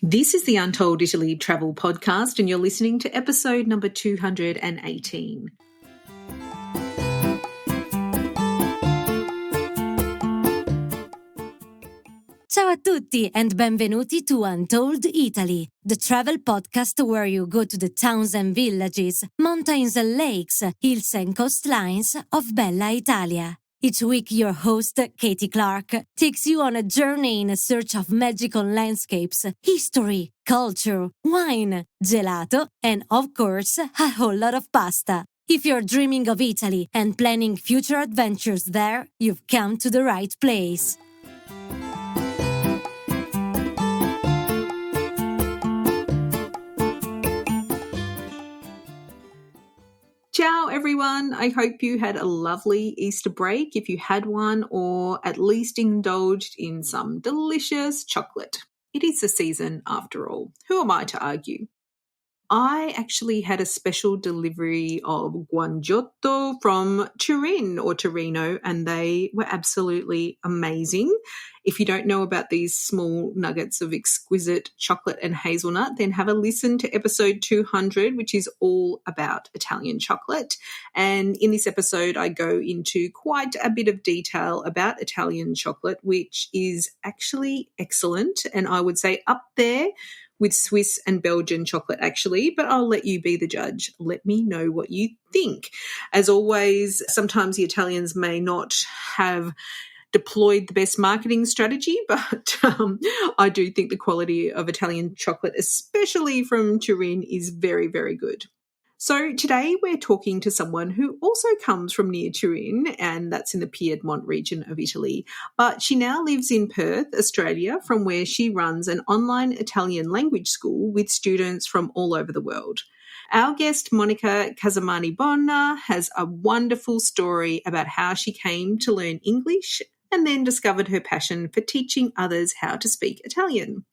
This is the Untold Italy travel podcast, and you're listening to episode number 218. Ciao a tutti and benvenuti to Untold Italy, the travel podcast where you go to the towns and villages, mountains and lakes, hills and coastlines of Bella Italia. Each week, your host, Katy Clarke, takes you on a journey in search of magical landscapes, history, culture, wine, gelato, and, of course, a whole lot of pasta. If you're dreaming of Italy and planning future adventures there, you've come to the right place. Ciao, everyone. I hope you had a lovely Easter break if you had one, or at least indulged in some delicious chocolate. It is the season after all. Who am I to argue? I actually had a special delivery of guangiotto from Turin or Torino, and they were absolutely amazing. If you don't know about these small nuggets of exquisite chocolate and hazelnut, then have a listen to episode 200, which is all about Italian chocolate. And in this episode, I go into quite a bit of detail about Italian chocolate, which is actually excellent, and I would say up there with Swiss and Belgian chocolate, actually, but I'll let you be the judge. Let me know what you think. As always, sometimes the Italians may not have deployed the best marketing strategy, but I do think the quality of Italian chocolate, especially from Turin, is very, very good. So today we're talking to someone who also comes from near Turin, and that's in the Piedmont region of Italy. But she now lives in Perth, Australia, from where she runs an online Italian language school with students from all over the world. Our guest, Monica Cazzamani Bona, has a wonderful story about how she came to learn English and then discovered her passion for teaching others how to speak Italian.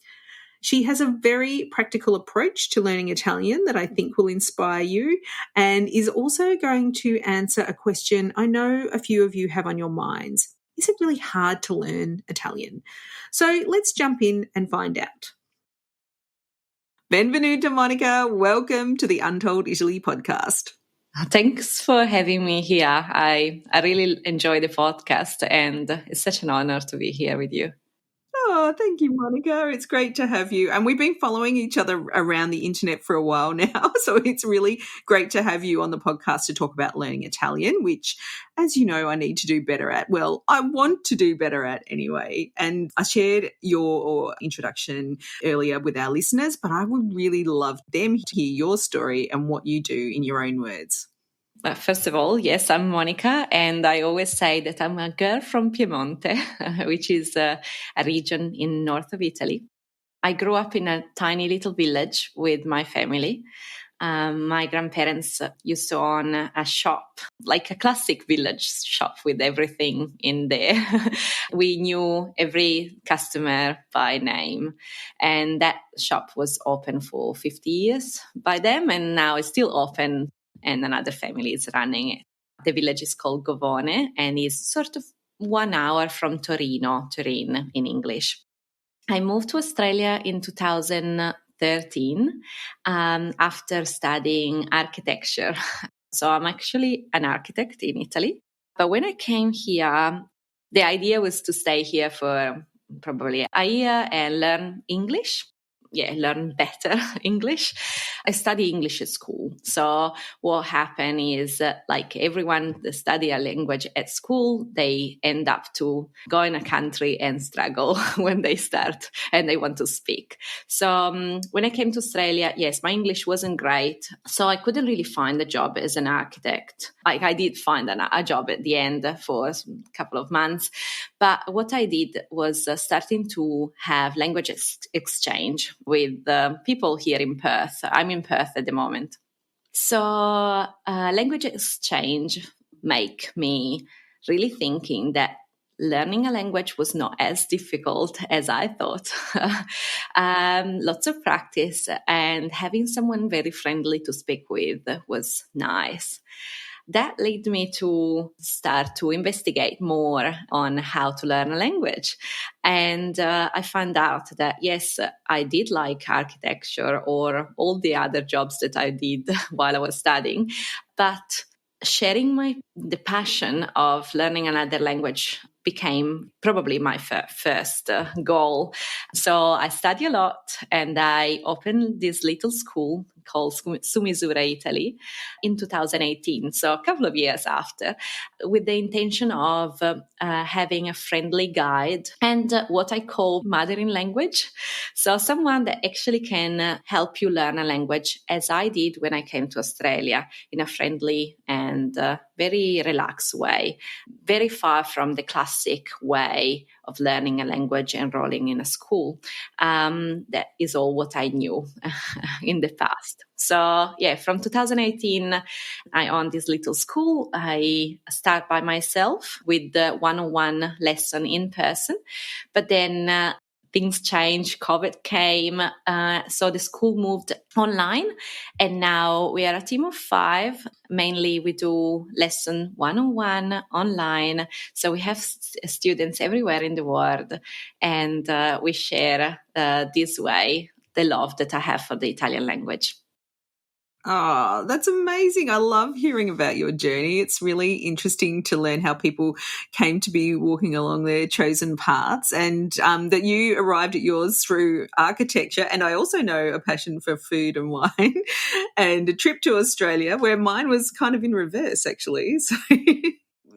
She has a very practical approach to learning Italian that I think will inspire you, and is also going to answer a question I know a few of you have on your minds. Is it really hard to learn Italian? So let's jump in and find out. Benvenuta, Monica. Welcome to the Untold Italy podcast. Thanks for having me here. I really enjoy the podcast, and it's such an honor to be here with you. Oh, thank you, Monica. It's great to have you. And we've been following each other around the internet for a while now. So it's really great to have you on the podcast to talk about learning Italian, which, as you know, I need to do better at. Well, I want to do better at anyway. And I shared your introduction earlier with our listeners, but I would really love them to hear your story and what you do in your own words. First of all, yes, I'm Monica, and I always say that I'm a girl from Piemonte, which is a region in north of Italy. I grew up in a tiny little village with my family. My grandparents used to own a shop, like a classic village shop with everything in there. We knew every customer by name, and that shop was open for 50 years by them, and now it's still open. And another family is running it. The village is called Govone and is sort of 1 hour from Turin in English. I moved to Australia in 2013 after studying architecture. So I'm actually an architect in Italy. But when I came here, the idea was to stay here for probably a year and learn English. Learn better English. I study English at school. So what happened is like everyone that study a language at school, they end up to go in a country and struggle when they start and they want to speak. So when I came to Australia, yes, my English wasn't great. So I couldn't really find a job as an architect. I did find a job at the end for a couple of months. But what I did was starting to have language exchange with people here in Perth. I'm in Perth at the moment. So language exchange make me really thinking that learning a language was not as difficult as I thought. Lots of practice and having someone very friendly to speak with was nice. that led me to start to investigate more on how to learn a language. And I found out that, yes, I did like architecture or all the other jobs that I did while I was studying, but sharing the passion of learning another language became probably my first goal. So I study a lot, and I opened this little school called Su Misura Italy in 2018, so a couple of years after, with the intention of having a friendly guide and what I call mother in language. So someone that actually can help you learn a language, as I did when I came to Australia, in a friendly and very relaxed way, very far from the classic way of learning a language, enrolling in a school. That is all what I knew in the past. So yeah, from 2018, I own this little school. I start by myself with the one-on-one lesson in person, but then things changed, COVID came, so the school moved online, and now we are a team of 5. Mainly we do lesson one-on-one online, so we have students everywhere in the world, and we share this way the love that I have for the Italian language. Oh, that's amazing. I love hearing about your journey. It's really interesting to learn how people came to be walking along their chosen paths, and that you arrived at yours through architecture. And I also know a passion for food and wine and a trip to Australia, where mine was kind of in reverse, actually. So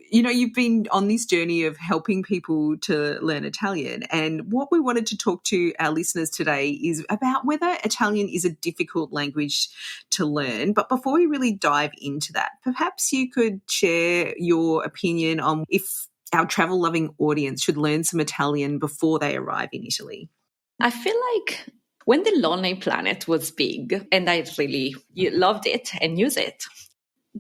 you know, you've been on this journey of helping people to learn Italian, and what we wanted to talk to our listeners today is about whether Italian is a difficult language to learn. But before we really dive into that, perhaps you could share your opinion on if our travel-loving audience should learn some Italian before they arrive in Italy. I feel like when the Lonely Planet was big, and I really loved it and used it,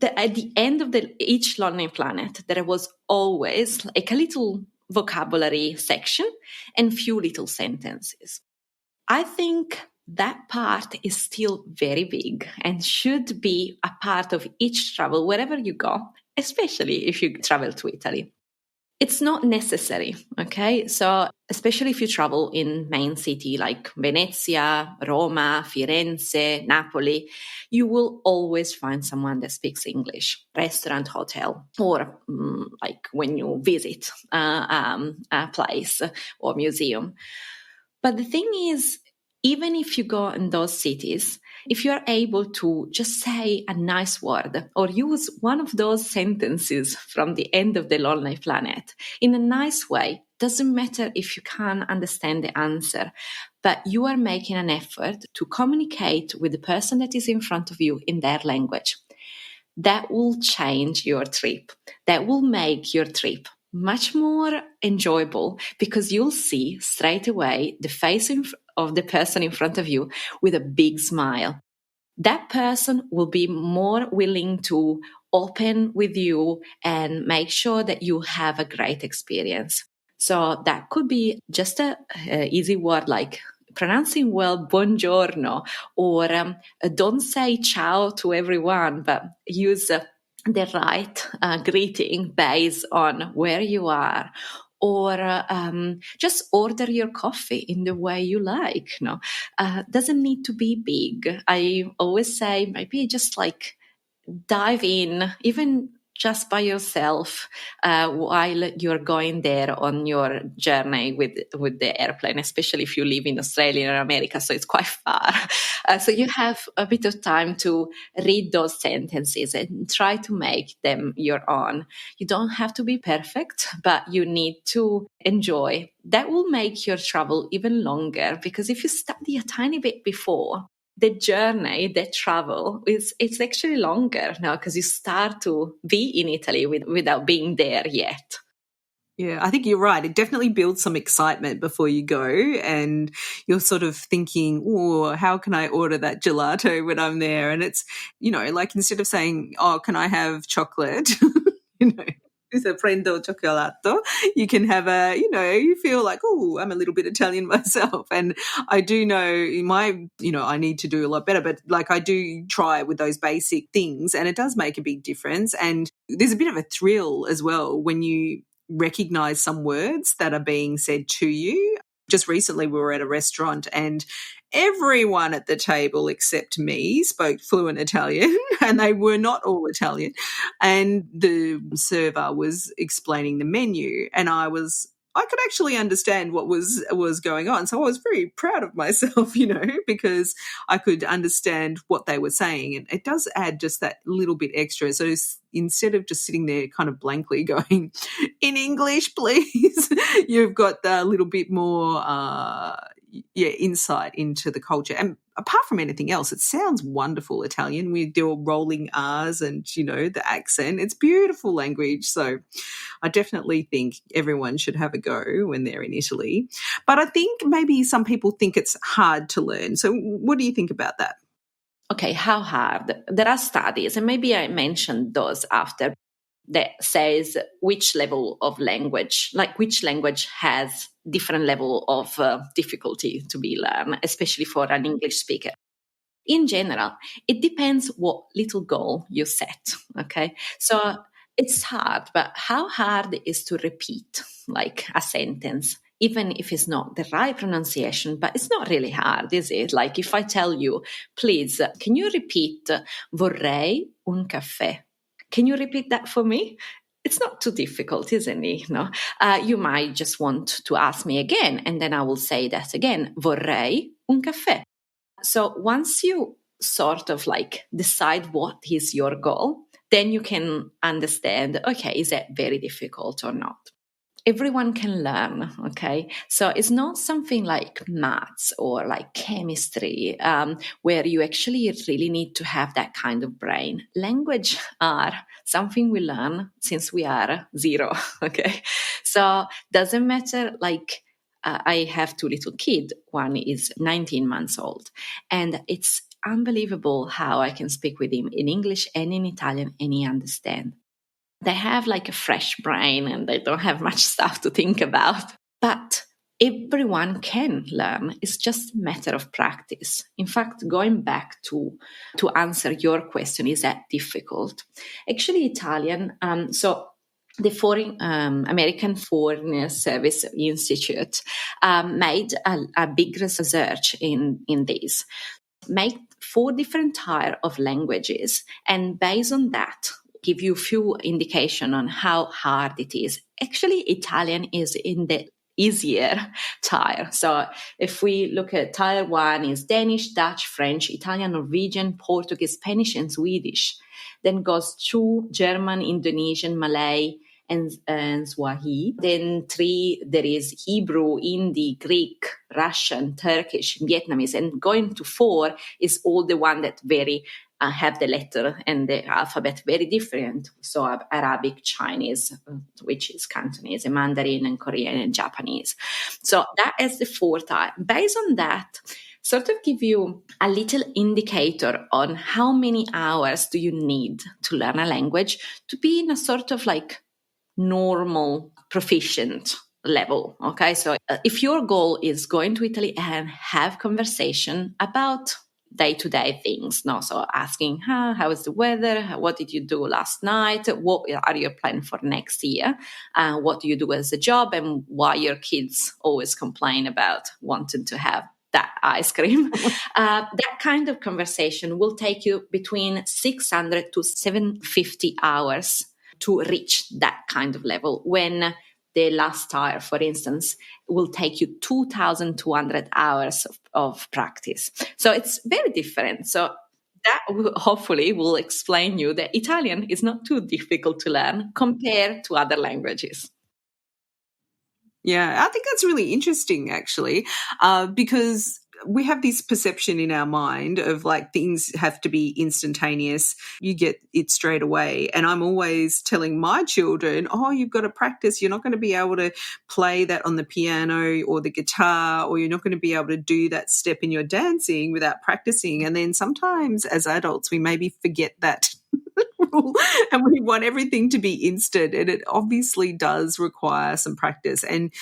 at the end of each Lonely Planet, there was always like a little vocabulary section and few little sentences. I think that part is still very big and should be a part of each travel, wherever you go, especially if you travel to Italy. It's not necessary, okay? So especially if you travel in main city like Venezia, Roma, Firenze, Napoli, you will always find someone that speaks English, restaurant, hotel, or like when you visit a place or museum. But the thing is, even if you go in those cities, if you are able to just say a nice word or use one of those sentences from the end of the Lonely Planet in a nice way, doesn't matter if you can't understand the answer, but you are making an effort to communicate with the person that is in front of you in their language. That will change your trip. That will make your trip much more enjoyable, because you'll see straight away the face of the person in front of you with a big smile. That person will be more willing to open with you and make sure that you have a great experience. So that could be just a easy word like pronouncing well buongiorno, or don't say ciao to everyone, but use the right greeting based on where you are, or just order your coffee in the way you like. Doesn't need to be big. I always say maybe just like dive in, even just by yourself, while you're going there on your journey with the airplane, especially if you live in Australia or America, so it's quite far. So you have a bit of time to read those sentences and try to make them your own. You don't have to be perfect, but you need to enjoy. That will make your travel even longer, because if you study a tiny bit before, the journey, the travel, it's actually longer now, because you start to be in Italy without being there yet. Yeah, I think you're right. It definitely builds some excitement before you go, and you're sort of thinking, oh, how can I order that gelato when I'm there? And it's, like instead of saying, oh, can I have chocolate? So prendo cioccolato. You can have you feel like, oh, I'm a little bit Italian myself. And I do know I need to do a lot better, but like I do try with those basic things and it does make a big difference. And there's a bit of a thrill as well when you recognize some words that are being said to you. Just recently we were at a restaurant and everyone at the table except me spoke fluent Italian and they were not all Italian. And the server was explaining the menu and I could actually understand what was going on. So I was very proud of myself, because I could understand what they were saying. And it does add just that little bit extra. So instead of just sitting there kind of blankly going, in English, please, you've got a little bit more insight into the culture. And apart from anything else, it sounds wonderful Italian. We do rolling R's and, the accent. It's beautiful language. So I definitely think everyone should have a go when they're in Italy. But I think maybe some people think it's hard to learn. So what do you think about that? Okay, how hard? There are studies, and maybe I mentioned those after, that says which level of language, like which language has different level of difficulty to be learned, especially for an English speaker. In general, it depends what little goal you set, okay? So it's hard, but how hard is to repeat like a sentence, even if it's not the right pronunciation, but it's not really hard, is it? Like if I tell you, please, can you repeat vorrei un caffè? Can you repeat that for me? It's not too difficult, isn't it? No? You might just want to ask me again, and then I will say that again, vorrei un caffè. So once you sort of like decide what is your goal, then you can understand, okay, is that very difficult or not? Everyone can learn, okay? So it's not something like maths or like chemistry, where you actually really need to have that kind of brain. Language are something we learn since we are 0, okay? So doesn't matter, like I have 2 little kids. One is 19 months old, and it's unbelievable how I can speak with him in English and in Italian and he understands. They have like a fresh brain and they don't have much stuff to think about. But everyone can learn. It's just a matter of practice. In fact, going back to answer your question, is that difficult? Actually, Italian, so the American Foreign Service Institute made a big research in this, made 4 different types of languages, and based on that, give you a few indication on how hard it is. Actually, Italian is in the easier tier. So if we look at tier 1 is Danish, Dutch, French, Italian, Norwegian, Portuguese, Spanish, and Swedish. Then goes 2, German, Indonesian, Malay, and Swahili. Then 3, there is Hebrew, Hindi, Greek, Russian, Turkish, Vietnamese. And going to 4 is all the one that very have the letter and the alphabet very different. So Arabic, Chinese, which is Cantonese, and Mandarin, and Korean, and Japanese. So that is the 4 type. Based on that, sort of give you a little indicator on how many hours do you need to learn a language to be in a sort of like normal proficient level. Okay, so if your goal is going to Italy and have conversation about day-to-day things, no? So asking, how is the weather? What did you do last night? What are your plans for next year? What do you do as a job? And why your kids always complain about wanting to have that ice cream? That kind of conversation will take you between 600 to 750 hours to reach that kind of level, when the last tier, for instance, will take you 2,200 hours of practice. So it's very different. So that hopefully will explain you that Italian is not too difficult to learn compared to other languages. Yeah, I think that's really interesting, actually, because we have this perception in our mind of like things have to be instantaneous. You get it straight away. And I'm always telling my children, you've got to practice. You're not going to be able to play that on the piano or the guitar, or you're not going to be able to do that step in your dancing without practicing. And then sometimes as adults, we maybe forget that people and we want everything to be instant, and it obviously does require some practice. And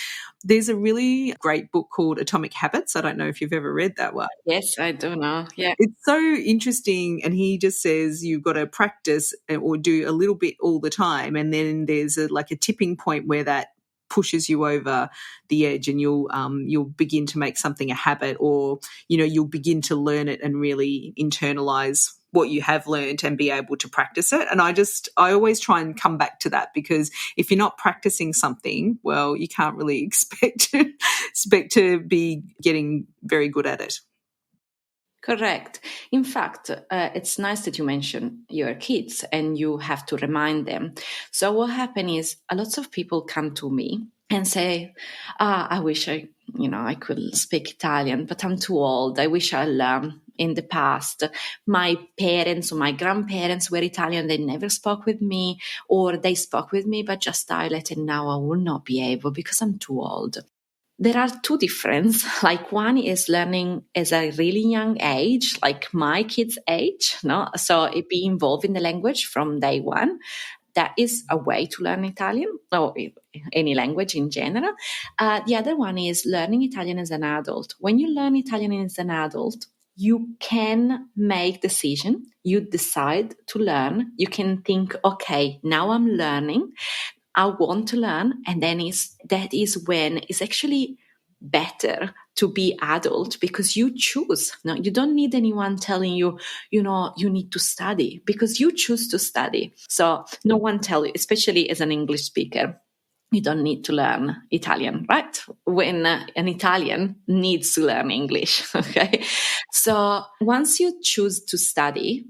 there's a really great book called Atomic Habits. I don't know if you've ever read that one. Yes, I do know. Yeah. It's so interesting, and he just says you've got to practice or do a little bit all the time, and then there's like a tipping point where that pushes you over the edge, and you'll begin to make something a habit, or you'll begin to learn it and really internalize what you have learned and be able to practice it. And I always try and come back to that, because if you're not practicing something, well, you can't really expect to be getting very good at it. Correct. In fact, it's nice that you mention your kids and you have to remind them. So what happens is a lot of people come to me and say, I wish I could speak Italian, but I'm too old. I wish I learned in the past. My parents or my grandparents were Italian. They never spoke with me, or they spoke with me, but just dialect, and now I will not be able because I'm too old. There are two differences. Like, one is learning as a really young age, like my kids' age, no? So it be involved in the language from day one. That is a way to learn Italian, or any language in general. The other one is learning Italian as an adult. When you learn Italian as an adult, you can make decision. You decide to learn. You can think, okay, now I'm learning. I want to learn, and then that is when it's actually better to be adult, because you choose. No, you don't need anyone telling you, you need to study, because you choose to study. So no one tell you, especially as an English speaker, you don't need to learn Italian, right? When an Italian needs to learn English, okay? So once you choose to study,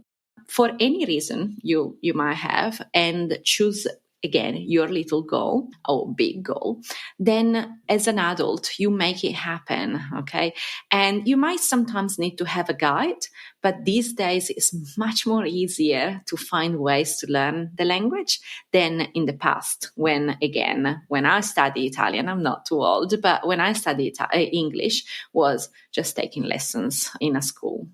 for any reason you might have, and choose again your little goal or big goal, then as an adult you make it happen, okay? And you might sometimes need to have a guide, but these days it's much more easier to find ways to learn the language than in the past, when I studied Italian, I'm not too old, but when I studied English, was just taking lessons in a school.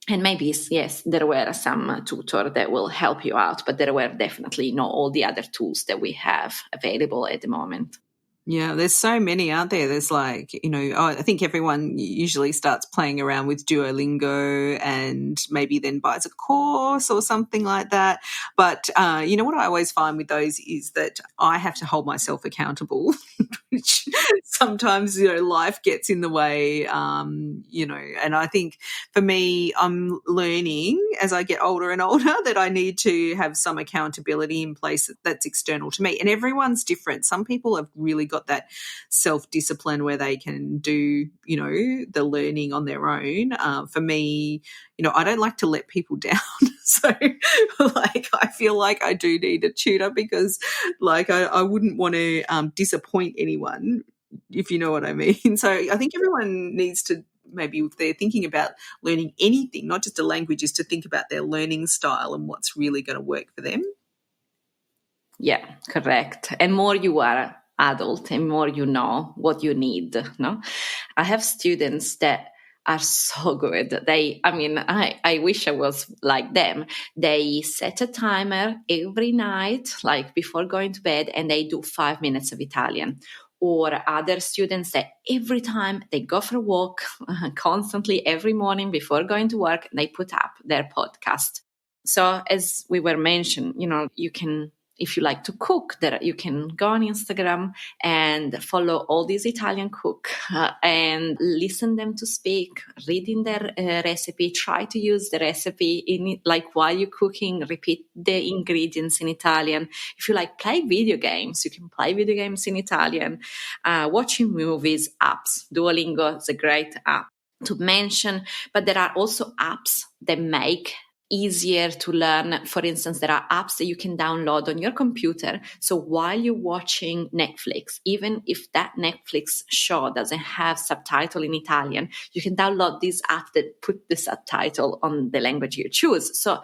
And maybe, yes, there were some tutor that will help you out, but there were definitely not all the other tools that we have available at the moment. Yeah, there's so many out there. There's like, I think everyone usually starts playing around with Duolingo and maybe then buys a course or something like that. But, what I always find with those is that I have to hold myself accountable, which sometimes, life gets in the way, and I think for me, I'm learning as I get older and older that I need to have some accountability in place that's external to me. And everyone's different. Some people have really got that self-discipline where they can do, the learning on their own. For me, I don't like to let people down. So I feel like I do need a tutor, because I wouldn't want to disappoint anyone, if you know what I mean. So I think everyone needs to, maybe if they're thinking about learning anything, not just a language, is to think about their learning style and what's really going to work for them. Yeah, correct. And more you are adult and more you know what you need. No, I have students that are so good. I wish I was like them. They set a timer every night, like before going to bed, and they do 5 minutes of Italian. Or other students that every time they go for a walk, constantly every morning before going to work, they put up their podcast. So as we were mentioned, you can, if you like to cook, that you can go on Instagram and follow all these Italian cook and listen them to speak, reading their recipe, try to use the recipe in it, like while you're cooking, repeat the ingredients in Italian. If you like play video games, you can play video games in Italian, watching movies, apps. Duolingo is a great app to mention, but there are also apps that make easier to learn. For instance, there are apps that you can download on your computer. So while you're watching Netflix, even if that Netflix show doesn't have subtitle in Italian, you can download this app that put the subtitle on the language you choose. So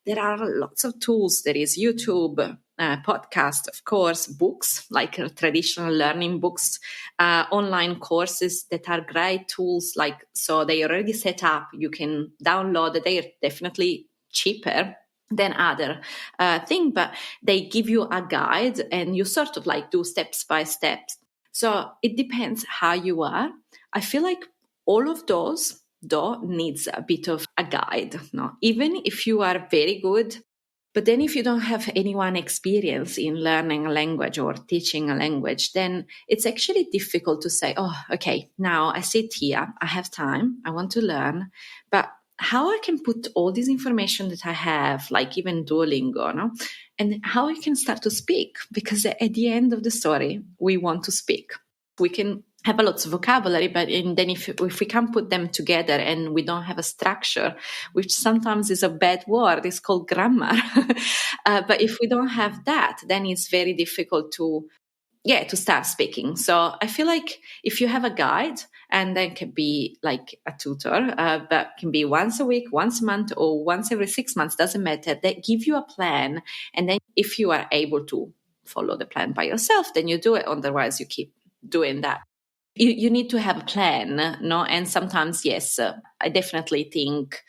there are lots of tools. There is YouTube, podcast, of course, books, like traditional learning books, online courses that are great tools. So they already set up. You can download it. They are definitely cheaper than other thing, but they give you a guide and you sort of like do steps by steps. So it depends how you are. I feel like all of those though needs a bit of a guide, no? Even if you are very good, but then if you don't have anyone experience in learning a language or teaching a language, then it's actually difficult to say, oh, okay, now I sit here, I have time, I want to learn, but how I can put all this information that I have, like even Duolingo, no? And how I can start to speak, because at the end of the story, we want to speak. We can have a lot of vocabulary, but then if we can't put them together and we don't have a structure, which sometimes is a bad word, it's called grammar. But if we don't have that, then it's very difficult to start speaking. So I feel like if you have a guide, and then can be like a tutor, but can be once a week, once a month, or once every 6 months, doesn't matter. They give you a plan. And then if you are able to follow the plan by yourself, then you do it. Otherwise, you keep doing that. You need to have a plan, no? And sometimes, yes, I definitely think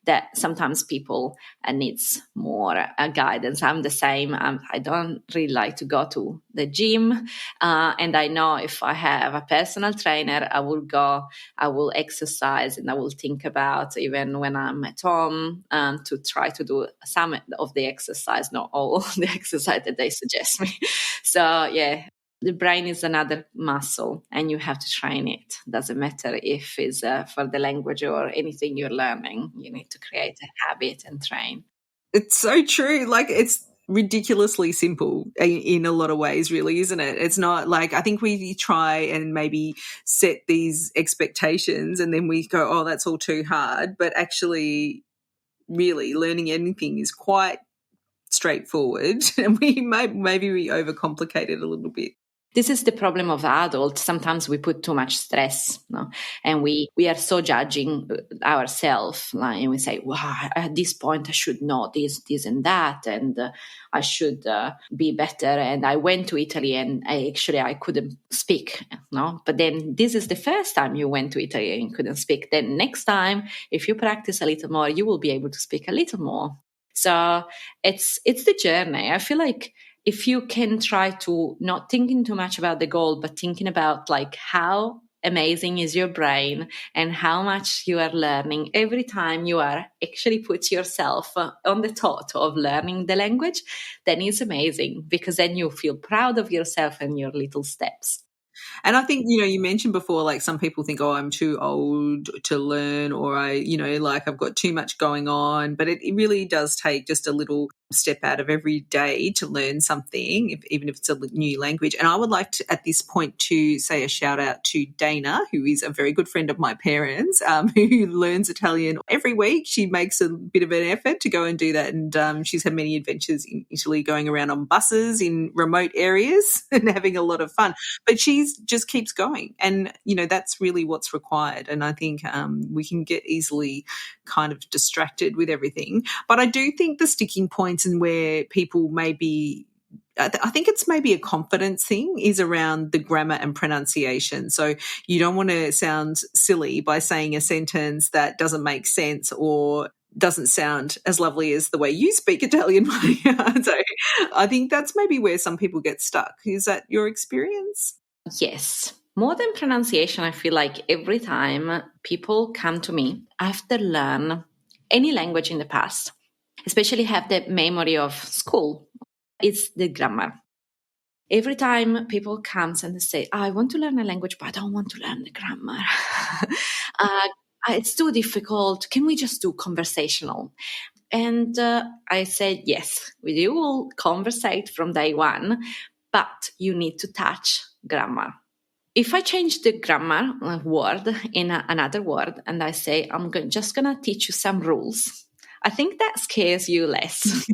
that sometimes people needs more guidance. I'm the same. I don't really like to go to the gym. And I know if I have a personal trainer, I will go, I will exercise, and I will think about, even when I'm at home, to try to do some of the exercise, not all the exercise that they suggest me. So, yeah. The brain is another muscle and you have to train it. Doesn't matter if it's for the language or anything you're learning. You need to create a habit and train. It's so true. Like, it's ridiculously simple in a lot of ways, really, isn't it? It's not like, I think we try and maybe set these expectations and then we go, oh, that's all too hard. But actually, really, learning anything is quite straightforward. And maybe we overcomplicate it a little bit. This is the problem of adults. Sometimes we put too much stress, no? And we are so judging ourselves, like, and we say, wow, at this point I should know this and that, and I should be better. And I went to Italy and I couldn't speak, no? But then this is the first time you went to Italy and couldn't speak. Then next time, if you practice a little more, you will be able to speak a little more. So it's the journey. I feel like if you can try to not thinking too much about the goal, but thinking about like how amazing is your brain and how much you are learning every time you are actually put yourself on the thought of learning the language, then it's amazing, because then you feel proud of yourself and your little steps. And I think, you mentioned before, like, some people think, oh, I'm too old to learn, or like I've got too much going on. But it really does take just a little step out of every day to learn something, even if it's a new language. And I would like to, at this point, to say a shout out to Dana, who is a very good friend of my parents, who learns Italian every week. She makes a bit of an effort to go and do that. And she's had many adventures in Italy, going around on buses in remote areas and having a lot of fun. But she's just keeps going. And, that's really what's required. And I think we can get easily kind of distracted with everything. But I do think the sticking points and where people maybe, I think it's maybe a confidence thing, is around the grammar and pronunciation. So you don't want to sound silly by saying a sentence that doesn't make sense or doesn't sound as lovely as the way you speak Italian. So I think that's maybe where some people get stuck. Is that your experience? Yes. More than pronunciation, I feel like every time people come to me after learn any language in the past, especially have the memory of school, it's the grammar. Every time people come and they say, I want to learn a language, but I don't want to learn the grammar. It's too difficult. Can we just do conversational? And I said, yes, we will conversate from day one, but you need to touch grammar. If I change the grammar word in another word and I say, just going to teach you some rules, I think that scares you less.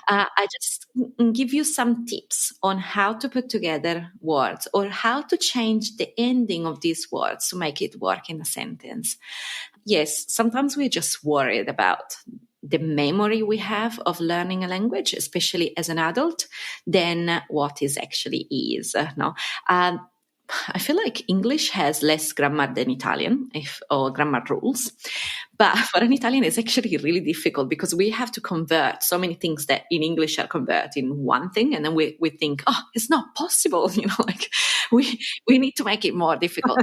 I just give you some tips on how to put together words or how to change the ending of these words to make it work in a sentence. Yes, sometimes we're just worried about the memory we have of learning a language, especially as an adult, than what it actually is. No. I feel like English has less grammar than Italian, or grammar rules. But for an Italian, it's actually really difficult because we have to convert so many things that in English are converted in one thing. And then we think, oh, it's not possible. Like we need to make it more difficult.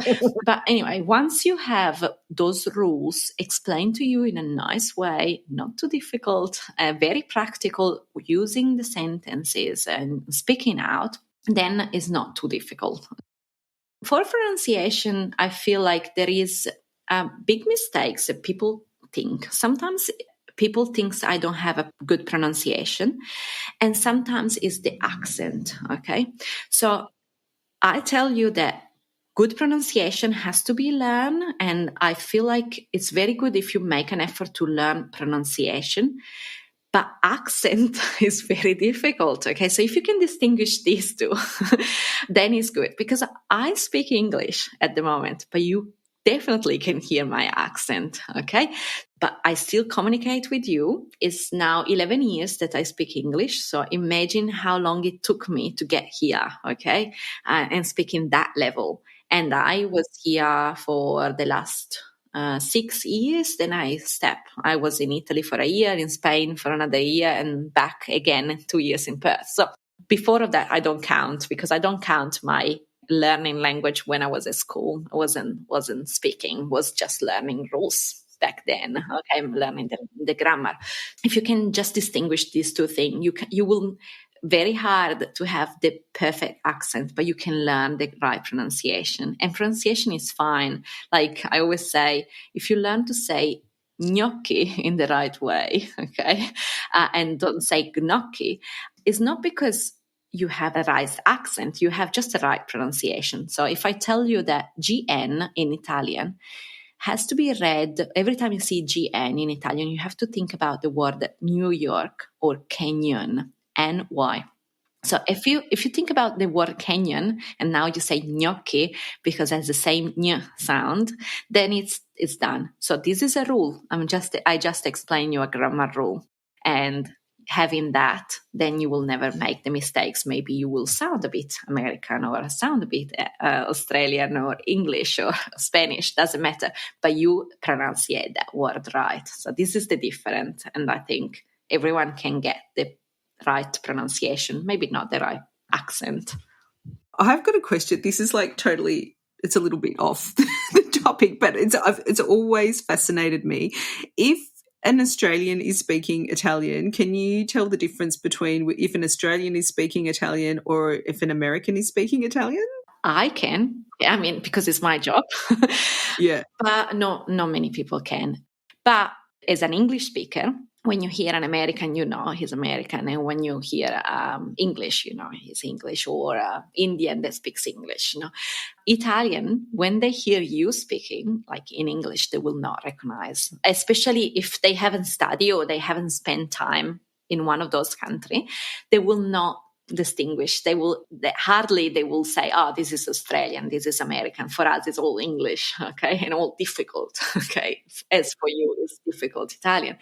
But anyway, once you have those rules explained to you in a nice way, not too difficult, very practical, using the sentences and speaking out, then it's not too difficult. For pronunciation, I feel like there is big mistakes that people think. Sometimes people think I don't have a good pronunciation, and sometimes it's the accent, okay? So I tell you that good pronunciation has to be learned, and I feel like it's very good if you make an effort to learn pronunciation. But accent is very difficult, okay? So if you can distinguish these two, then it's good. Because I speak English at the moment, but you definitely can hear my accent, okay? But I still communicate with you. It's now 11 years that I speak English. So imagine how long it took me to get here, okay? And speaking that level. And I was here for the last 6 years. Then I was in Italy for a year, in Spain for another year, and back again 2 years in Perth. So before of that, I don't count, because I don't count my learning language when I was at school. I wasn't speaking, was just learning rules back then. Okay, I'm learning the grammar. If you can just distinguish these two things, you will very hard to have the perfect accent, but you can learn the right pronunciation. And pronunciation is fine. Like I always say, if you learn to say gnocchi in the right way, okay, and don't say gnocchi, it's not because you have a right accent, you have just the right pronunciation. So if I tell you that GN in Italian has to be read, every time you see GN in Italian, you have to think about the word New York or Canyon. NY. So if you think about the word Kenyan and now you say gnocchi because it has the same ñ sound, then it's done. So this is a rule. I just explained you a grammar rule, and having that, then you will never make the mistakes. Maybe you will sound a bit American or sound a bit Australian or English or Spanish, doesn't matter, but you pronunciate that word right. So this is the difference, and I think everyone can get the right pronunciation, maybe not the right accent. I've got a question. This is like totally, it's a little bit off the topic, but it's always fascinated me. If an Australian is speaking Italian, can you tell the difference between if an Australian is speaking Italian or if an American is speaking Italian? I can. I mean, because it's my job. Yeah. But not many people can. But as an English speaker, when you hear an American, you know he's American. And when you hear English, you know he's English, or Indian that speaks English. You know, Italian, when they hear you speaking, like in English, they will not recognize, especially if they haven't studied or they haven't spent time in one of those countries, they will not distinguish. They will say, oh, this is Australian, this is American. For us, it's all English, okay, and all difficult, okay. As for you, it's difficult Italian.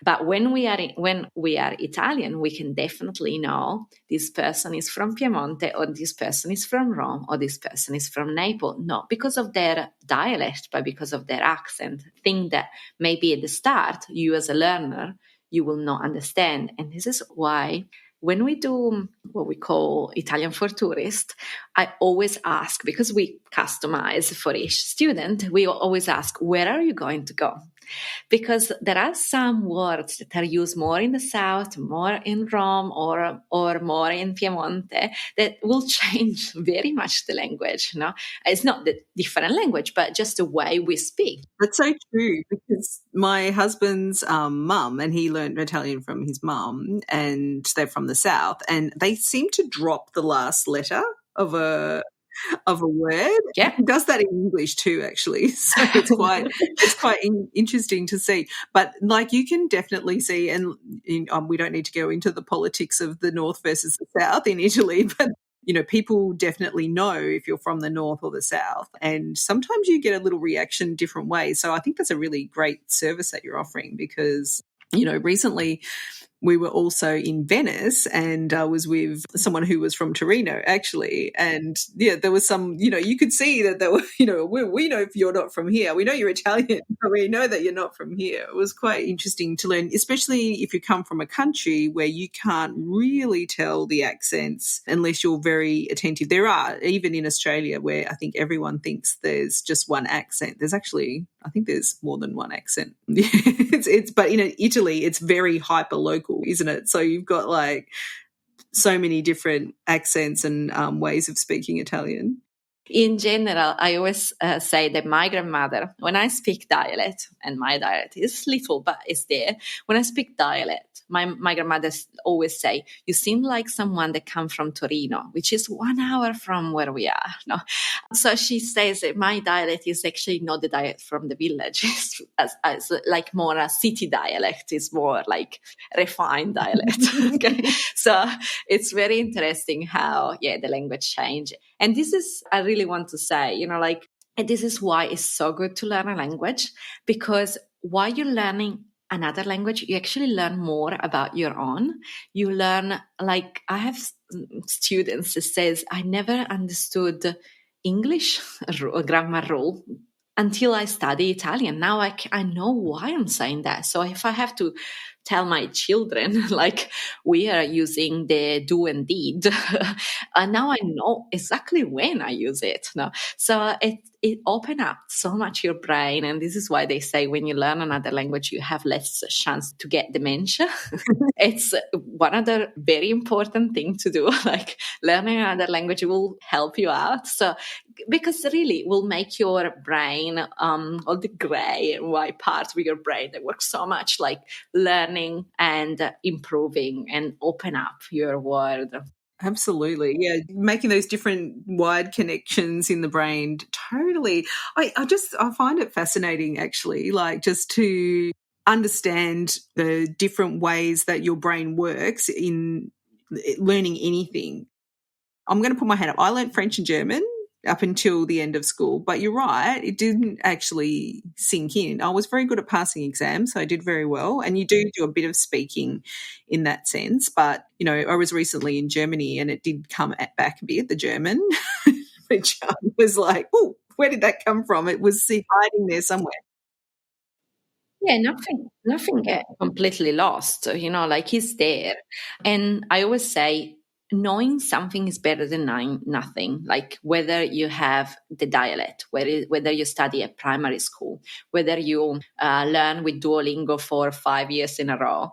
But when we are Italian, we can definitely know this person is from Piemonte, or this person is from Rome, or this person is from Naples, not because of their dialect, but because of their accent. Thing that maybe at the start, you as a learner, you will not understand. And this is why when we do what we call Italian for Tourists, I always ask, because we customize for each student, we always ask, where are you going to go? Because there are some words that are used more in the south, more in Rome, or more in Piemonte, that will change very much the language. You know? It's not the different language, but just the way we speak. That's so true, because my husband's mum, and he learned Italian from his mum, and they're from the south, and they seem to drop the last letter of a word. Yeah. He does that in English too, actually. So it's quite interesting to see. But like you can definitely see, and we don't need to go into the politics of the north versus the south in Italy, but you know, people definitely know if you're from the north or the south, and sometimes you get a little reaction different ways. So I think that's a really great service that you're offering, because you know, recently we were also in Venice, and I was with someone who was from Torino, actually. And yeah, there was some, you could see that there were, we know if you're not from here. We know you're Italian, but we know that you're not from here. It was quite interesting to learn, especially if you come from a country where you can't really tell the accents unless you're very attentive. There are, even in Australia, where I think everyone thinks there's just one accent. There's actually, I think there's more than one accent. But in Italy, it's very hyper local, isn't it? So you've got like so many different accents and ways of speaking Italian. In general, I always say that my grandmother, when I speak dialect, and my dialect is little, but it's there, when I speak dialect, my grandmother always say, you seem like someone that comes from Torino, which is 1 hour from where we are. No? So she says that my dialect is actually not the dialect from the village. It's as like more a city dialect. It's more like refined dialect. Okay? So it's very interesting how, the language change. And this is, I really want to say, and this is why it's so good to learn a language, because while you're learning another language, you actually learn more about your own. You learn, like I have students that says, I never understood English grammar rule until I study Italian. Now I know why I'm saying that. So if I have to tell my children, like, we are using the do and did, and now I know exactly when I use it. No? So it opens up so much your brain. And this is why they say when you learn another language, you have less chance to get dementia. It's one other very important thing to do. Like, learning another language will help you out. So, because really will make your brain, all the gray and white parts of your brain that work so much, like learning and improving and open up your world. Absolutely. Yeah. Making those different wide connections in the brain. Totally. I find it fascinating, actually, like, just to understand the different ways that your brain works in learning anything. I'm going to put my hand up. I learned French and German up until the end of school, but you're right, it didn't actually sink in. I was very good at passing exams, so I did very well. And you do a bit of speaking in that sense, but I was recently in Germany and it did come back a bit, the German, which I was like, oh, where did that come from? It was hiding there somewhere. Yeah, nothing get completely lost, like, it's there. And I always say, knowing something is better than knowing nothing. Like, whether you have the dialect, whether you study at primary school, whether you learn with Duolingo for 5 years in a row,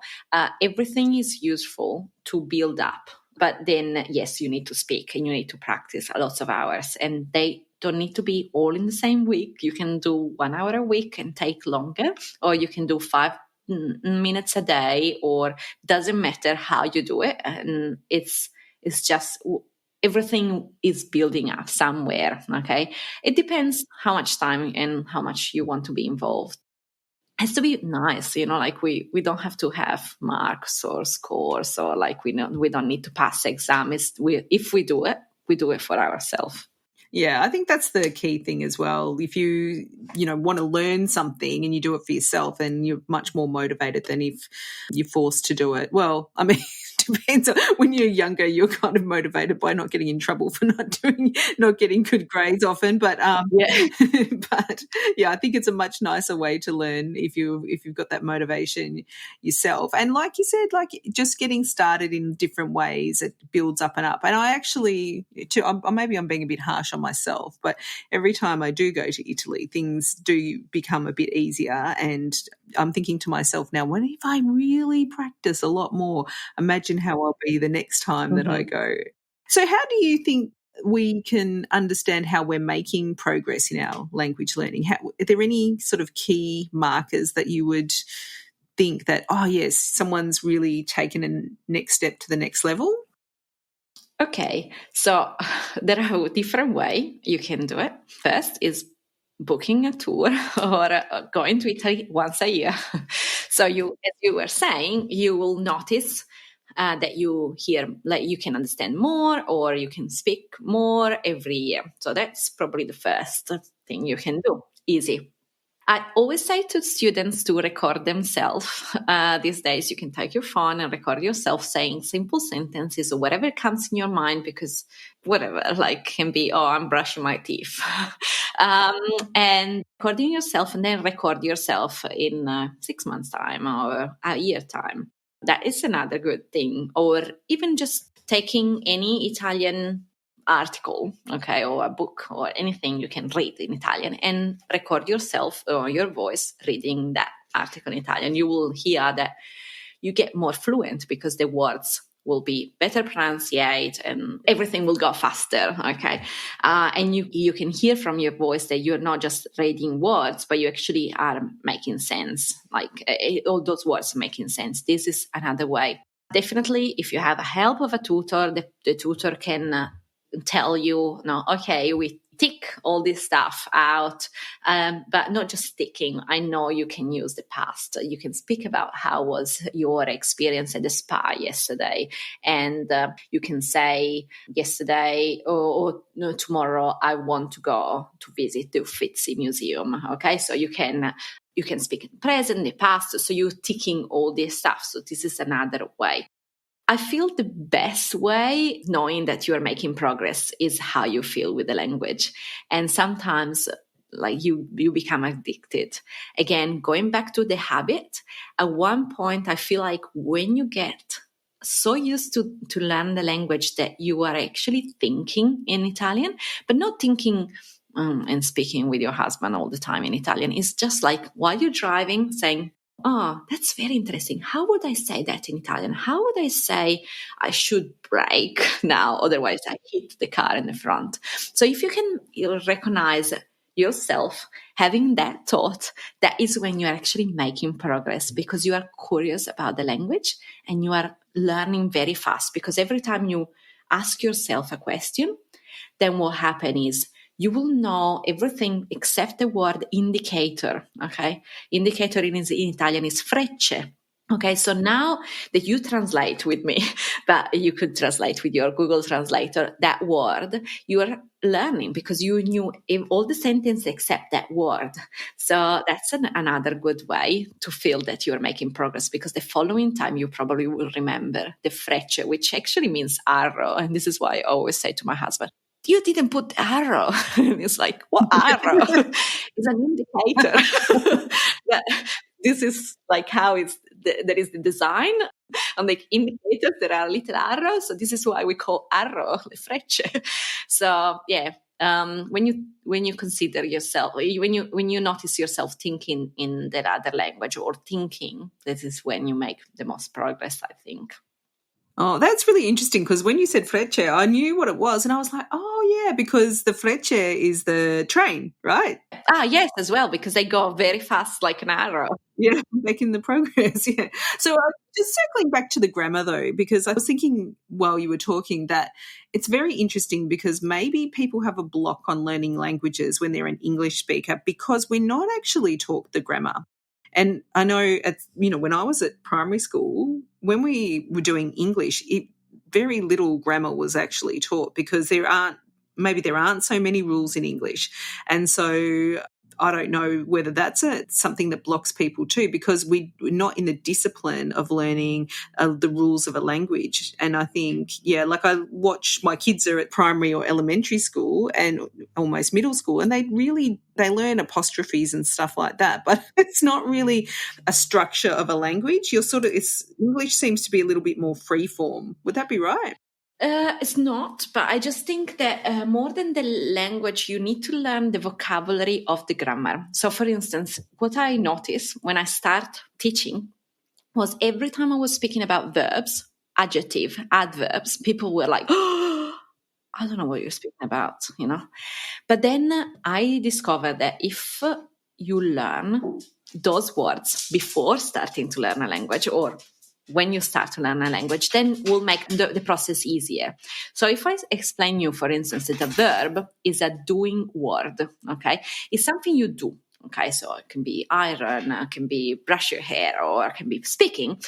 everything is useful to build up. But then, yes, you need to speak and you need to practice lots of hours, and they don't need to be all in the same week. You can do 1 hour a week and take longer, or you can do 5 minutes a day, or doesn't matter how you do it. And it's just everything is building up somewhere. Okay. It depends how much time and how much you want to be involved. It has to be nice, like we don't have to have marks or scores, or like we don't need to pass exams. If we do it for ourselves. Yeah, I think that's the key thing as well. If you want to learn something and you do it for yourself, then you're much more motivated than if you're forced to do it. Well, I mean, depends. When you're younger, you're kind of motivated by not getting in trouble for not getting good grades often. But but yeah, I think it's a much nicer way to learn if you've got that motivation yourself. And like you said, like, just getting started in different ways, it builds up and up. And I actually, maybe I'm being a bit harsh on myself, but every time I do go to Italy, things do become a bit easier. And I'm thinking to myself now, what if I really practice a lot more? Imagine how I'll be the next time that I go. So how do you think we can understand how we're making progress in our language learning? Are there any sort of key markers that you would think that, oh yes, someone's really taken a next step to the next level? Okay, so there are different ways you can do it. First is booking a tour or going to Italy once a year. So as you were saying, you will notice that you hear, like, you can understand more or you can speak more every year. So that's probably the first thing you can do. Easy. I always say to students to record themselves. These days, you can take your phone and record yourself saying simple sentences or whatever comes in your mind, because whatever, like, can be, oh, I'm brushing my teeth. And recording yourself, and then record yourself in 6 months' time or a year time. That is another good thing. Or even just taking any Italian article, okay, or a book or anything you can read in Italian and record yourself or your voice reading that article in Italian. You will hear that you get more fluent because the words will be better pronunciated and everything will go faster, okay? And you can hear from your voice that you're not just reading words, but you actually are making sense, like all those words making sense. This is another way. Definitely, if you have a help of a tutor, the tutor can tell you, no, okay, we tick all this stuff out, but not just ticking. I know you can use the past. You can speak about how was your experience at the spa yesterday, and you can say yesterday or no, tomorrow I want to go to visit the Uffizi Museum. Okay, so you can speak in the present, the past. So you're ticking all this stuff. So this is another way. I feel the best way, knowing that you are making progress, is how you feel with the language. And sometimes, like, you become addicted. Again, going back to the habit, at one point, I feel like when you get so used to learn the language that you are actually thinking in Italian, but not thinking and speaking with your husband all the time in Italian. It's just like while you're driving, saying, oh, that's very interesting. How would I say that in Italian? How would I say I should brake now? Otherwise, I hit the car in the front. So if you can recognize yourself having that thought, that is when you're actually making progress, because you are curious about the language and you are learning very fast. Because every time you ask yourself a question, then what happens is you will know everything except the word indicator, okay? Indicator in Italian is frecce. Okay, so now that you translate with me, but you could translate with your Google Translator, that word, you are learning because you knew all the sentence except that word. So that's another good way to feel that you're making progress, because the following time you probably will remember the frecce, which actually means arrow. And this is why I always say to my husband, you didn't put arrow. And it's like, what arrow? It's an indicator. But this is like how there is the design on the indicators. There are little arrows. So this is why we call arrow the frecce. So yeah, when you consider yourself, when you notice yourself thinking in that other language or thinking, this is when you make the most progress, I think. Oh, that's really interesting, because when you said frecce, I knew what it was, and I was like, oh, yeah, because the frecce is the train, right? Yes, as well, because they go very fast like an arrow. Yeah, making the progress, yeah. So just circling back to the grammar, though, because I was thinking while you were talking that it's very interesting, because maybe people have a block on learning languages when they're an English speaker because we're not actually taught the grammar. And I know, when I was at primary school, when we were doing English, very little grammar was actually taught, because there aren't so many rules in English. And so I don't know whether that's something that blocks people too, because we're not in the discipline of learning the rules of a language. And I think, yeah, like I watch, my kids are at primary or elementary school and almost middle school, and they learn apostrophes and stuff like that, but it's not really a structure of a language. English seems to be a little bit more free form. Would that be right? It's not, but I just think that more than the language, you need to learn the vocabulary of the grammar. So, for instance, what I noticed when I start teaching was every time I was speaking about verbs, adjective, adverbs, people were like, oh, I don't know what you're speaking about, But then I discovered that if you learn those words before starting to learn a language, or when you start to learn a language, then will make the process easier. So if I explain you, for instance, that a verb is a doing word, okay? It's something you do, okay? So it can be iron, it can be brush your hair, or it can be speaking.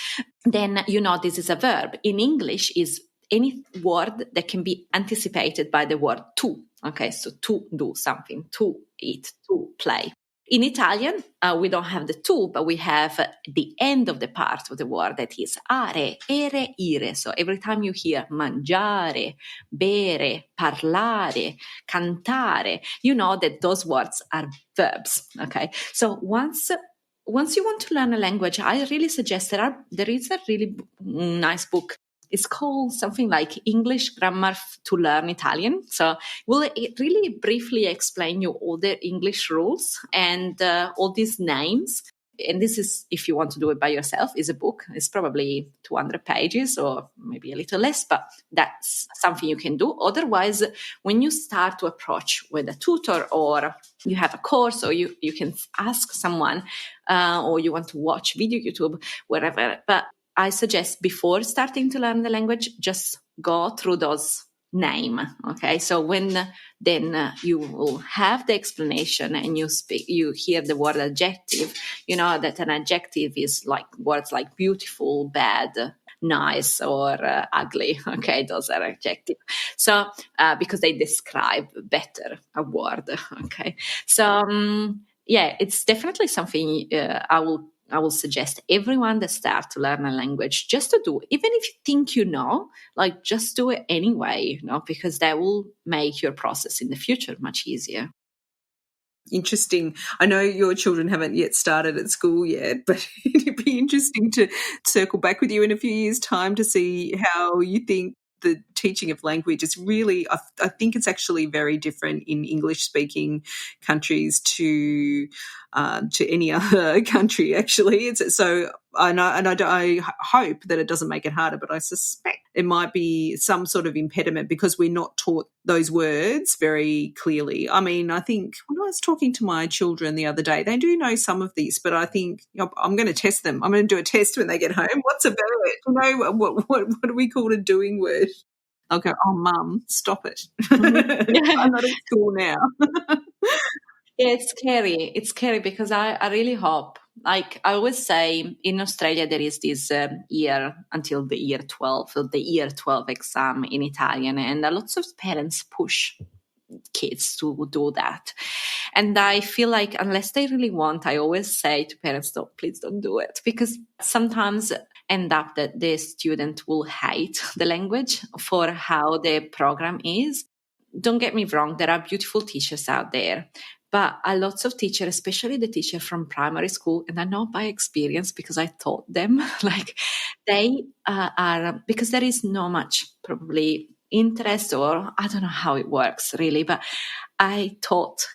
Then this is a verb. In English is any word that can be anticipated by the word to, okay? So to do something, to eat, to play. In Italian, we don't have the tu, but we have the end of the part of the word that is are, ere, ire. So every time you hear mangiare, bere, parlare, cantare, you know that those words are verbs. Okay. So once you want to learn a language, I really suggest there is a really nice book. It's called something like English Grammar to Learn Italian. So we'll really briefly explain you all the English rules and all these names. And this is, if you want to do it by yourself, is a book. It's probably 200 pages or maybe a little less, but that's something you can do. Otherwise, when you start to approach with a tutor or you have a course or you can ask someone or you want to watch video YouTube, wherever. But I suggest before starting to learn the language, just go through those names. Okay, so when then you will have the explanation and you hear the word adjective, you know that an adjective is like words like beautiful, bad, nice, or ugly. Okay, those are adjectives. So because they describe better a word. Okay, so yeah, it's definitely something I will suggest everyone that start to learn a language just to do, even if you think you know, like just do it anyway, because that will make your process in the future much easier. Interesting. I know your children haven't yet started at school yet, but it'd be interesting to circle back with you in a few years' time to see how you think the teaching of language is really, I think it's actually very different in English-speaking countries to any other country, actually. I hope that it doesn't make it harder, but I suspect it might be some sort of impediment because we're not taught those words very clearly. I mean, I think when I was talking to my children the other day, they do know some of these, but I think I'm going to test them. I'm going to do a test when they get home. What's a verb? What do we call a doing word? I'll go, oh, Mum, stop it. I'm not at school now. Yeah, it's scary. It's scary because I really hope, like I always say, in Australia there is this year until the year 12, the year 12 exam in Italian, and lots of parents push kids to do that. And I feel like unless they really want, I always say to parents, please don't do it, because sometimes end up that the student will hate the language for how the program is. Don't get me wrong, there are beautiful teachers out there. But a lots of teachers, especially the teacher from primary school, and I know by experience because I taught them, like they are, because there is no much probably interest, or I don't know how it works really, but I taught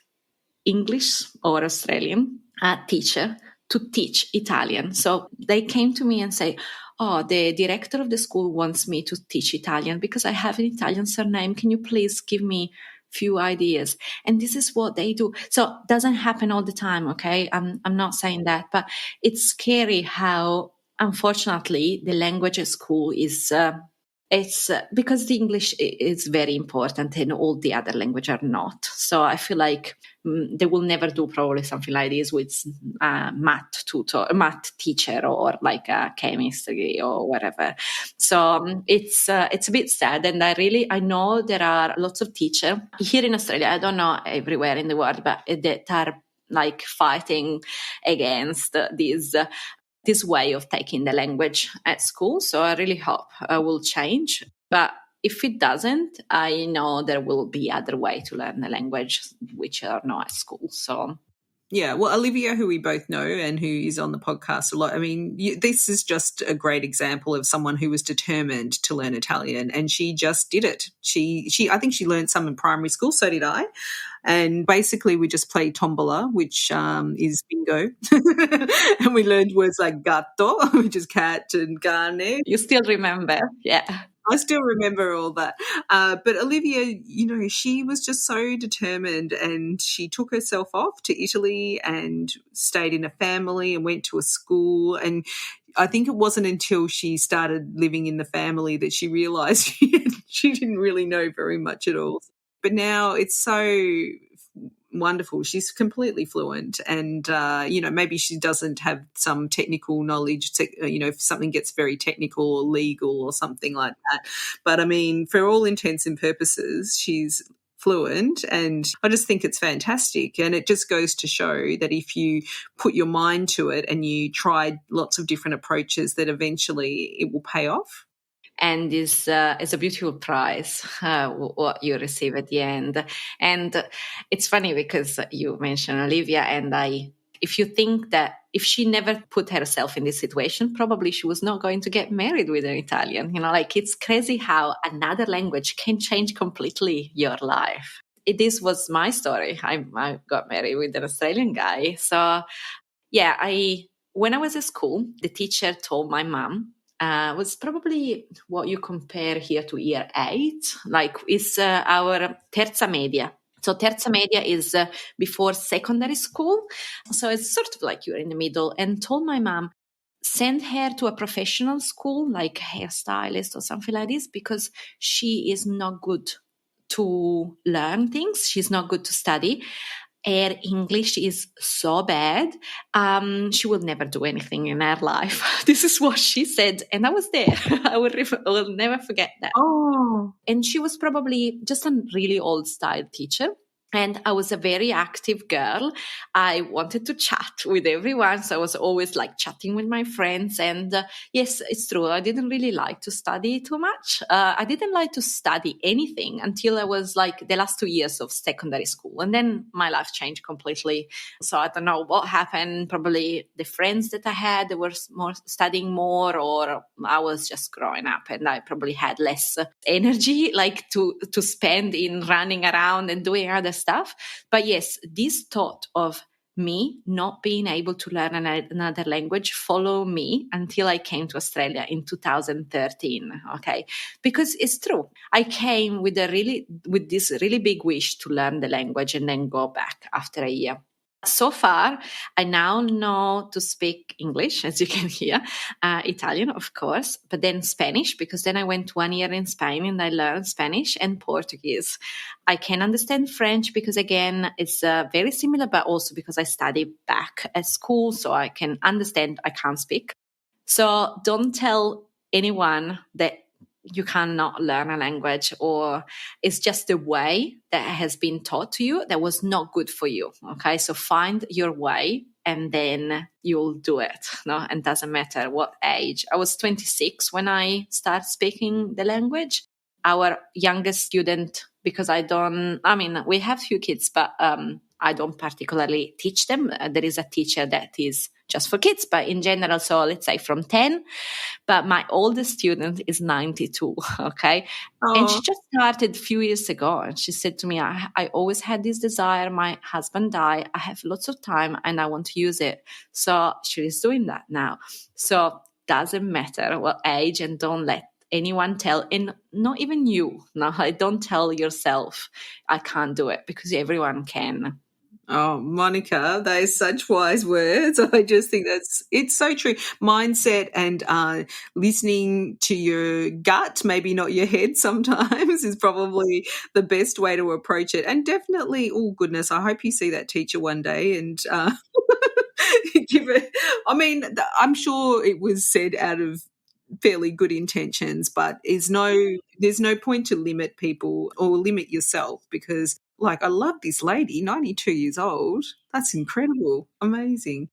English or Australian teacher to teach Italian. So they came to me and say, oh, the director of the school wants me to teach Italian because I have an Italian surname. Can you please give me few ideas? And this is what they do. So it doesn't happen all the time, okay? I'm not saying that, but it's scary how, unfortunately, the language at school is it's because the English is very important and all the other languages are not. So I feel like they will never do probably something like this with math teacher or like a chemistry or whatever. So it's a bit sad. And I know there are lots of teachers here in Australia. I don't know everywhere in the world, but that are like fighting against this way of taking the language at school. So I really hope it will change. But if it doesn't, I know there will be other way to learn the language which are not at school. So yeah, well, Olivia, who we both know and who is on the podcast a lot, I mean, this is just a great example of someone who was determined to learn Italian, and she just did it. I think she learned some in primary school, so did I. And basically we just played tombola, which is bingo. And we learned words like gatto, which is cat, and cane. You still remember, yeah. I still remember all that. But Olivia, she was just so determined, and she took herself off to Italy and stayed in a family and went to a school. And I think it wasn't until she started living in the family that she realised she didn't really know very much at all. But now it's so wonderful. She's completely fluent, and maybe she doesn't have some technical knowledge, if something gets very technical or legal or something like that. But I mean, for all intents and purposes, she's fluent. And I just think it's fantastic. And it just goes to show that if you put your mind to it and you try lots of different approaches, that eventually it will pay off. And is a beautiful prize what you receive at the end. And it's funny because you mentioned Olivia, and if you think that if she never put herself in this situation, probably she was not going to get married with an Italian. Like, it's crazy how another language can change completely your life. This was my story. I got married with an Australian guy. So yeah, when I was at school, the teacher told my mom, was probably what you compare here to year 8. Like, it's our terza media. So terza media is before secondary school. So it's sort of like you're in the middle, and told my mom, send her to a professional school, like hairstylist or something like this, because she is not good to learn things. She's not good to study. Her English is so bad. She will never do anything in her life. This is what she said. And I was there. I will never forget that. Oh. And she was probably just a really old style teacher. And I was a very active girl. I wanted to chat with everyone. So I was always like chatting with my friends. And yes, it's true. I didn't really like to study too much. I didn't like to study anything until I was like the last 2 years of secondary school. And then my life changed completely. So I don't know what happened. Probably the friends that I had, they were studying more, or I was just growing up and I probably had less energy like to spend in running around and doing other stuff. But yes, this thought of me not being able to learn another language follow me until I came to Australia in 2013. Okay, because it's true. I came with this really big wish to learn the language and then go back after a year. So far, I now know to speak English, as you can hear, Italian, of course, but then Spanish, because then I went 1 year in Spain and I learned Spanish, and Portuguese. I can understand French because, again, it's very similar, but also because I studied back at school, so I can understand, I can't speak. So don't tell anyone that you cannot learn a language, or it's just the way that has been taught to you that was not good for you. Okay, so find your way and then you'll do it. No, and doesn't matter what age. I was 26 when I started speaking the language. Our youngest student, because we have few kids, but I don't particularly teach them. There is a teacher that is just for kids, but in general, so let's say from 10. But my oldest student is 92, okay? Oh. And she just started a few years ago. And she said to me, I always had this desire. My husband died. I have lots of time and I want to use it. So she is doing that now. So doesn't matter what age, and don't let anyone tell, and not even you. No, don't tell yourself, I can't do it, because everyone can. Oh, Monica, that is such wise words. I just think it's so true. Mindset and listening to your gut, maybe not your head sometimes, is probably the best way to approach it. And definitely, oh goodness, I hope you see that teacher one day and give it. I mean, I'm sure it was said out of fairly good intentions, but there's no point to limit people or limit yourself, because like, I love this lady, 92 years old. That's incredible. Amazing.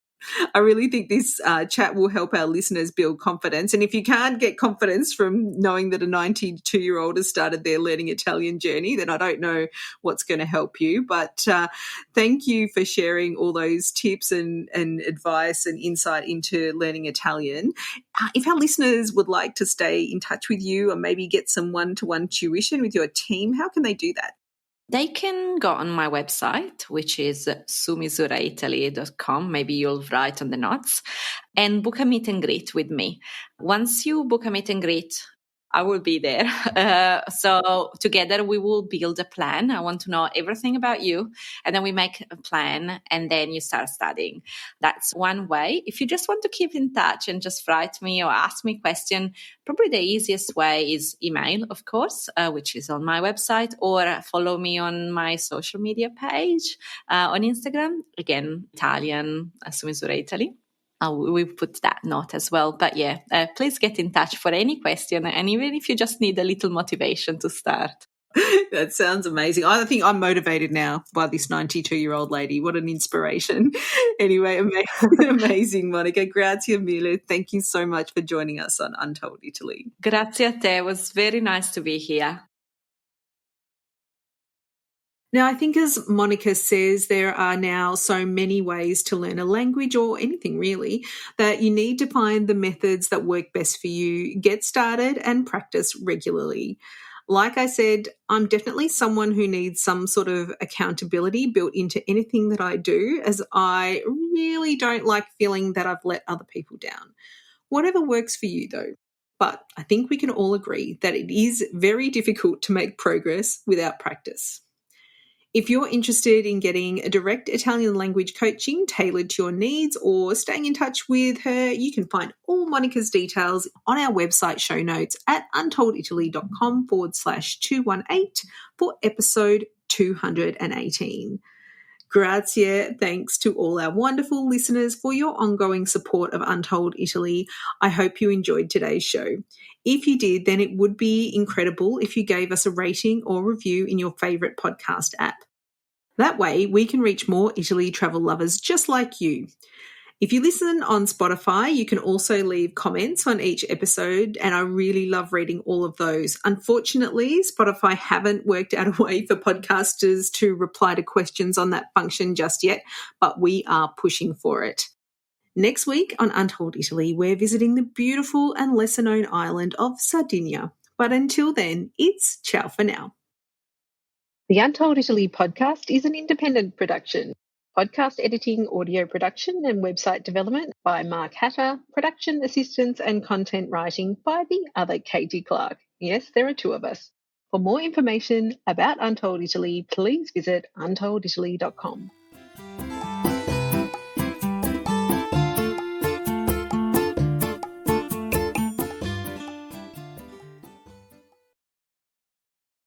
I really think this chat will help our listeners build confidence. And if you can't get confidence from knowing that a 92-year-old has started their learning Italian journey, then I don't know what's going to help you. But thank you for sharing all those tips and advice and insight into learning Italian. If our listeners would like to stay in touch with you or maybe get some one-to-one tuition with your team, how can they do that? They can go on my website, which is sumisuraitaly.com. Maybe you'll write on the notes, and book a meet and greet with me. Once you book a meet and greet, I will be there. So together we will build a plan. I want to know everything about you. And then we make a plan and then you start studying. That's one way. If you just want to keep in touch and just write me or ask me a question, probably the easiest way is email, of course, which is on my website, or follow me on my social media page on Instagram. Again, Italian, Su Misura Italy. We put that note as well. But yeah, please get in touch for any question, and even if you just need a little motivation to start. That sounds amazing. I think I'm motivated now by this 92-year-old lady. What an inspiration. Anyway, amazing, Monica. Grazie mille. Thank you so much for joining us on Untold Italy. Grazie a te. It was very nice to be here. Now, I think as Monica says, there are now so many ways to learn a language or anything really that you need to find the methods that work best for you, get started and practice regularly. Like I said, I'm definitely someone who needs some sort of accountability built into anything that I do, as I really don't like feeling that I've let other people down. Whatever works for you though. But I think we can all agree that it is very difficult to make progress without practice. If you're interested in getting a direct Italian language coaching tailored to your needs or staying in touch with her, you can find all Monica's details on our website show notes at untolditaly.com/218 for episode 218. Grazie. Thanks to all our wonderful listeners for your ongoing support of Untold Italy. I hope you enjoyed today's show. If you did, then it would be incredible if you gave us a rating or review in your favourite podcast app. That way, we can reach more Italy travel lovers just like you. If you listen on Spotify, you can also leave comments on each episode, and I really love reading all of those. Unfortunately, Spotify haven't worked out a way for podcasters to reply to questions on that function just yet, but we are pushing for it. Next week on Untold Italy, we're visiting the beautiful and lesser-known island of Sardinia. But until then, it's ciao for now. The Untold Italy podcast is an independent production. Podcast editing, audio production and website development by Mark Hatter, production assistance and content writing by the other Katy Clarke. Yes, there are two of us. For more information about Untold Italy, please visit untolditaly.com.